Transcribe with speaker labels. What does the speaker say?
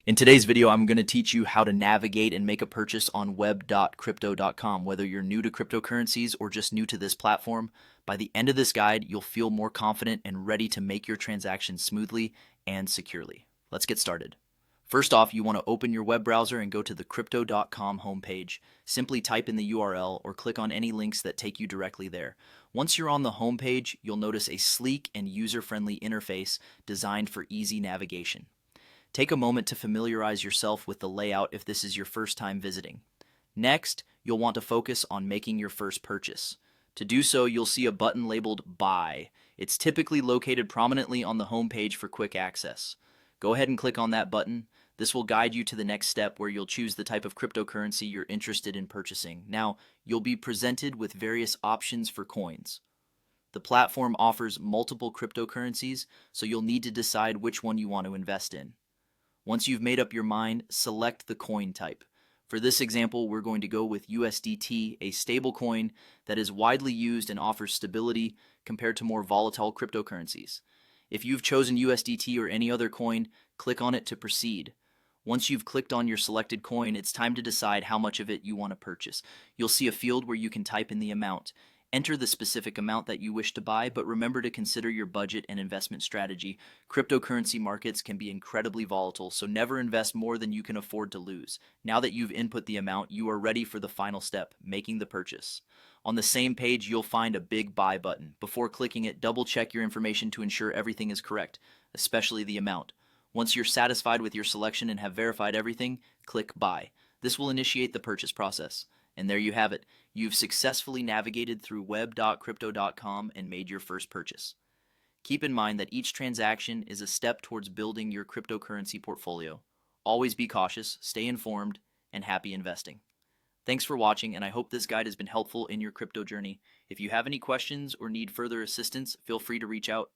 Speaker 1: In today's video, I'm going to teach you how to navigate and make a purchase on web.crypto.com. Whether you're new to cryptocurrencies or just new to this platform, by the end of this guide, you'll feel more confident and ready to make your transactions smoothly and securely. Let's get started. First off, you want to open your web browser and go to the crypto.com homepage. Simply type in the URL or click on any links that take you directly there. Once you're on the homepage, you'll notice a sleek and user-friendly interface designed for easy navigation. Take a moment to familiarize yourself with the layout if this is your first time visiting. Next, you'll want to focus on making your first purchase. To do so, you'll see a button labeled Buy. It's typically located prominently on the home page for quick access. Go ahead and click on that button. This will guide you to the next step where you'll choose the type of cryptocurrency you're interested in purchasing. Now, you'll be presented with various options for coins. The platform offers multiple cryptocurrencies, so you'll need to decide which one you want to invest in. Once you've made up your mind, select the coin type. For this example, we're going to go with USDT, a stable coin that is widely used and offers stability compared to more volatile cryptocurrencies. If you've chosen USDT or any other coin, click on it to proceed. Once you've clicked on your selected coin, it's time to decide how much of it you want to purchase. You'll see a field where you can type in the amount. Enter the specific amount that you wish to buy, but remember to consider your budget and investment strategy. Cryptocurrency markets can be incredibly volatile, so never invest more than you can afford to lose. Now that you've input the amount, you are ready for the final step, making the purchase. On the same page, you'll find a big buy button. Before clicking it, double check your information to ensure everything is correct, especially the amount. Once you're satisfied with your selection and have verified everything, click Buy. This will initiate the purchase process. And there you have it. You've successfully navigated through web.crypto.com and made your first purchase. Keep in mind that each transaction is a step towards building your cryptocurrency portfolio. Always be cautious, stay informed, and happy investing. Thanks for watching, and I hope this guide has been helpful in your crypto journey. If you have any questions or need further assistance, feel free to reach out.